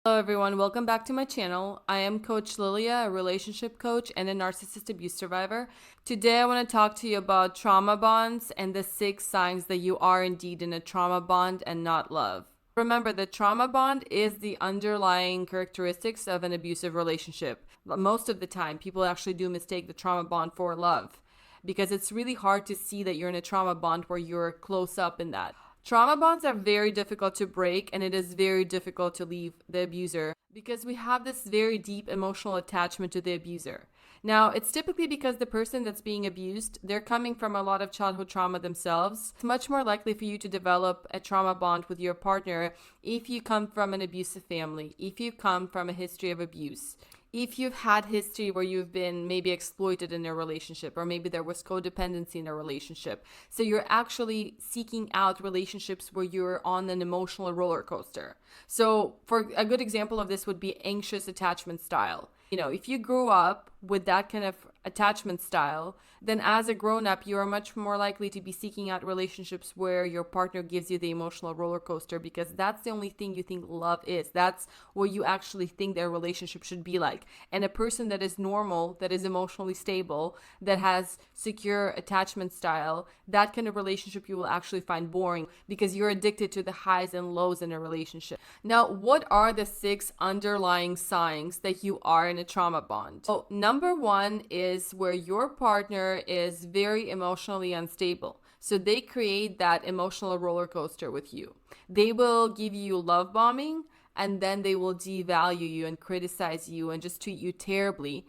Hello everyone, welcome back to my channel. I am Coach Lilia, a relationship coach and a narcissist abuse survivor. Today I want to talk to you about trauma bonds and the 6 signs that you are indeed in a trauma bond and not love. Remember, the trauma bond is the underlying characteristics of an abusive relationship. Most of the time, people actually do mistake the trauma bond for love because it's really hard to see that you're in a trauma bond where you're close up in that. Trauma bonds are very difficult to break, and it is very difficult to leave the abuser because we have this very deep emotional attachment to the abuser. Now, it's typically because the person that's being abused, they're coming from a lot of childhood trauma themselves. It's much more likely for you to develop a trauma bond with your partner if you come from an abusive family, if you come from a history of abuse. If you've had history where you've been maybe exploited in a relationship, or maybe there was codependency in a relationship. So you're actually seeking out relationships where you're on an emotional roller coaster. So for a good example of this would be anxious attachment style. If you grew up with that kind of attachment style, then as a grown-up, you are much more likely to be seeking out relationships where your partner gives you the emotional roller coaster because that's the only thing you think love is. That's what you actually think their relationship should be like. And a person that is normal, that is emotionally stable, that has secure attachment style, that kind of relationship you will actually find boring because you're addicted to the highs and lows in a relationship. Now, what are the 6 underlying signs that you are in a trauma bond? So, number 1 is where your partner is very emotionally unstable. So they create that emotional roller coaster with you. They will give you love bombing, and then they will devalue you and criticize you and just treat you terribly.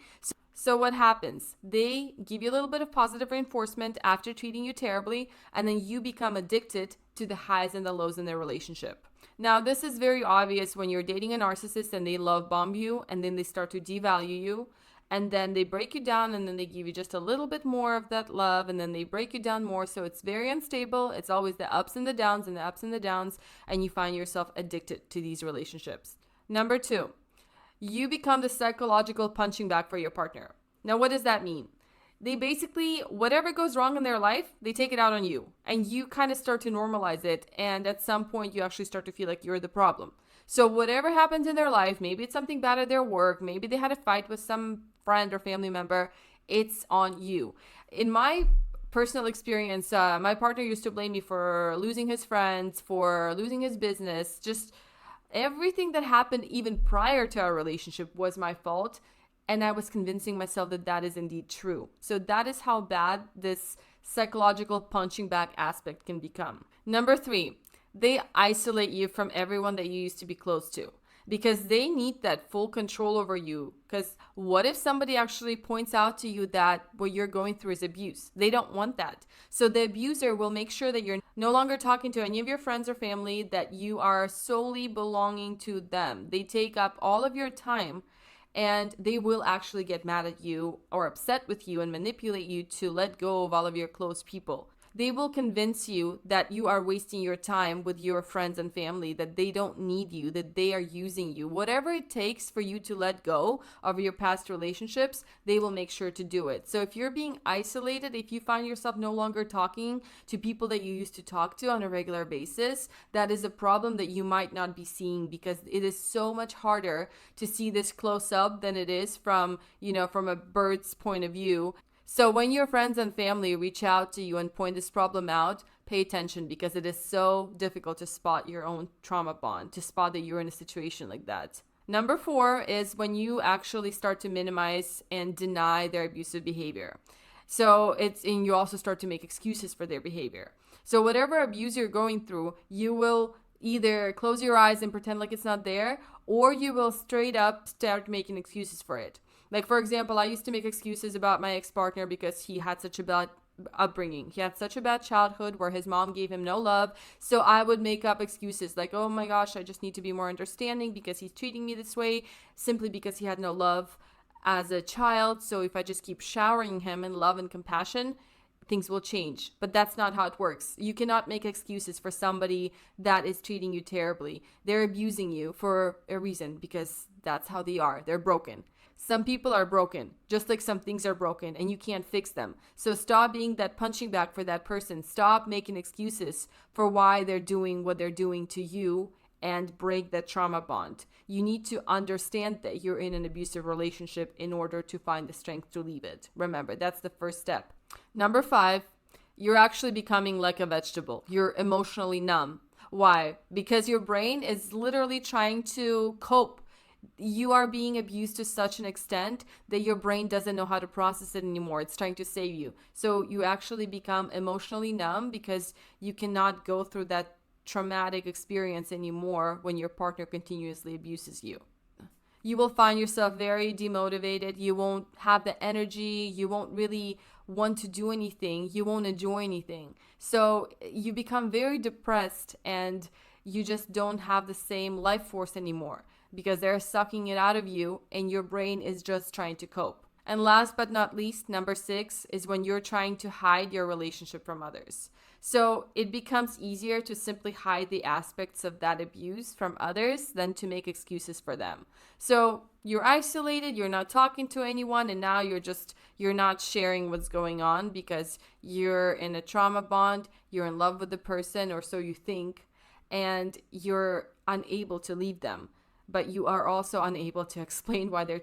So what happens? They give you a little bit of positive reinforcement after treating you terribly, and then you become addicted to the highs and the lows in their relationship. Now, this is very obvious when you're dating a narcissist and they love bomb you, and then they start to devalue you, and then they break you down, and then they give you just a little bit more of that love, and then they break you down more. So it's very unstable. It's always the ups and the downs and the ups and the downs, and you find yourself addicted to these relationships. Number 2, you become the psychological punching bag for your partner. Now, what does that mean? They basically, whatever goes wrong in their life, they take it out on you, and you kind of start to normalize it, and at some point you actually start to feel like you're the problem. So whatever happens in their life, maybe it's something bad at their work, maybe they had a fight with some friend or family member, it's on you. In my personal experience, my partner used to blame me for losing his friends, for losing his business. Just everything that happened even prior to our relationship was my fault. And I was convincing myself that that is indeed true. So that is how bad this psychological punching bag aspect can become. Number 3, they isolate you from everyone that you used to be close to because they need that full control over you. Because what if somebody actually points out to you that what you're going through is abuse? They don't want that. So the abuser will make sure that you're no longer talking to any of your friends or family, that you are solely belonging to them. They take up all of your time, and they will actually get mad at you or upset with you and manipulate you to let go of all of your close people. They will convince you that you are wasting your time with your friends and family, that they don't need you, that they are using you. Whatever it takes for you to let go of your past relationships, they will make sure to do it. So if you're being isolated, if you find yourself no longer talking to people that you used to talk to on a regular basis, that is a problem that you might not be seeing because it is so much harder to see this close up than it is from a bird's point of view. So when your friends and family reach out to you and point this problem out, pay attention because it is so difficult to spot your own trauma bond, to spot that you're in a situation like that. Number 4 is when you actually start to minimize and deny their abusive behavior. So you also start to make excuses for their behavior. So whatever abuse you're going through, you will either close your eyes and pretend like it's not there, or you will straight up start making excuses for it. Like, for example, I used to make excuses about my ex-partner because he had such a bad upbringing. He had such a bad childhood where his mom gave him no love. So I would make up excuses like, oh my gosh, I just need to be more understanding because he's treating me this way simply because he had no love as a child. So if I just keep showering him in love and compassion, things will change. But that's not how it works. You cannot make excuses for somebody that is treating you terribly. They're abusing you for a reason because that's how they are. They're broken. Some people are broken, just like some things are broken, and you can't fix them. So stop being that punching bag for that person. Stop making excuses for why they're doing what they're doing to you and break that trauma bond. You need to understand that you're in an abusive relationship in order to find the strength to leave it. Remember, that's the first step. Number 5, you're actually becoming like a vegetable. You're emotionally numb. Why? Because your brain is literally trying to cope. You are being abused to such an extent that your brain doesn't know how to process it anymore. It's trying to save you. So you actually become emotionally numb because you cannot go through that traumatic experience anymore when your partner continuously abuses you. You will find yourself very demotivated. You won't have the energy. You won't really want to do anything. You won't enjoy anything. So you become very depressed and you just don't have the same life force anymore because they're sucking it out of you and your brain is just trying to cope. And last but not least, number 6 is when you're trying to hide your relationship from others. So it becomes easier to simply hide the aspects of that abuse from others than to make excuses for them. So you're isolated, you're not talking to anyone, and now you're not sharing what's going on because you're in a trauma bond, you're in love with the person, or so you think, and you're unable to leave them. But you are also unable to explain why they're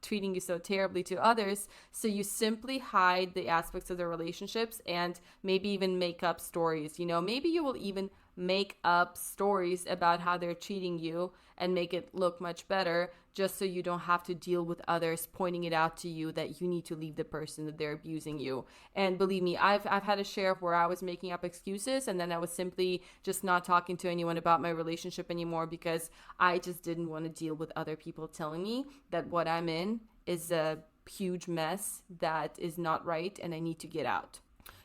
treating you so terribly to others. So you simply hide the aspects of the relationships and maybe even make up stories. Maybe you will even make up stories about how they're treating you and make it look much better just so you don't have to deal with others pointing it out to you that you need to leave the person, that they're abusing you. And believe me, I've had a share of where I was making up excuses and then I was simply just not talking to anyone about my relationship anymore because I just didn't want to deal with other people telling me that what I'm in is a huge mess that is not right and I need to get out.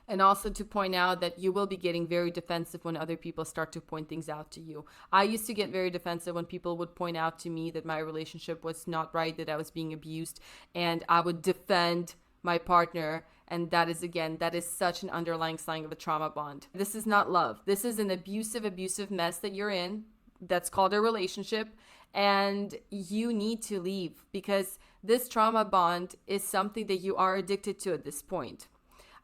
And also to point out that you will be getting very defensive when other people start to point things out to you. I used to get very defensive when people would point out to me that my relationship was not right, that I was being abused, and I would defend my partner. And that is such an underlying sign of a trauma bond. This is not love. This is an abusive mess that you're in. That's called a relationship. And you need to leave because this trauma bond is something that you are addicted to at this point.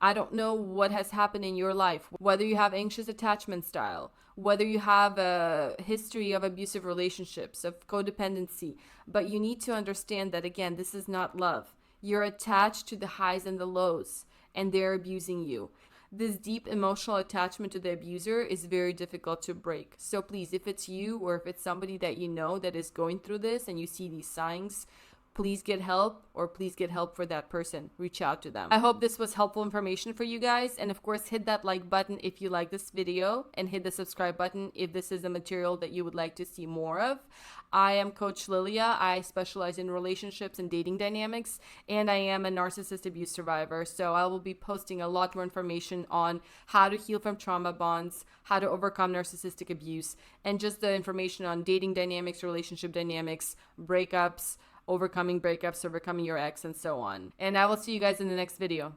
I don't know what has happened in your life, whether you have anxious attachment style, whether you have a history of abusive relationships, of codependency, but you need to understand that, again, this is not love. You're attached to the highs and the lows, and they're abusing you. This deep emotional attachment to the abuser is very difficult to break. So please, if it's you or if it's somebody that you know that is going through this and you see these signs, please get help, or please get help for that person. Reach out to them. I hope this was helpful information for you guys. And of course, hit that like button if you like this video and hit the subscribe button if this is the material that you would like to see more of. I am Coach Lilia. I specialize in relationships and dating dynamics, and I am a narcissist abuse survivor. So I will be posting a lot more information on how to heal from trauma bonds, how to overcome narcissistic abuse, and just the information on dating dynamics, relationship dynamics, breakups, overcoming breakups, overcoming your ex, and so on. And I will see you guys in the next video.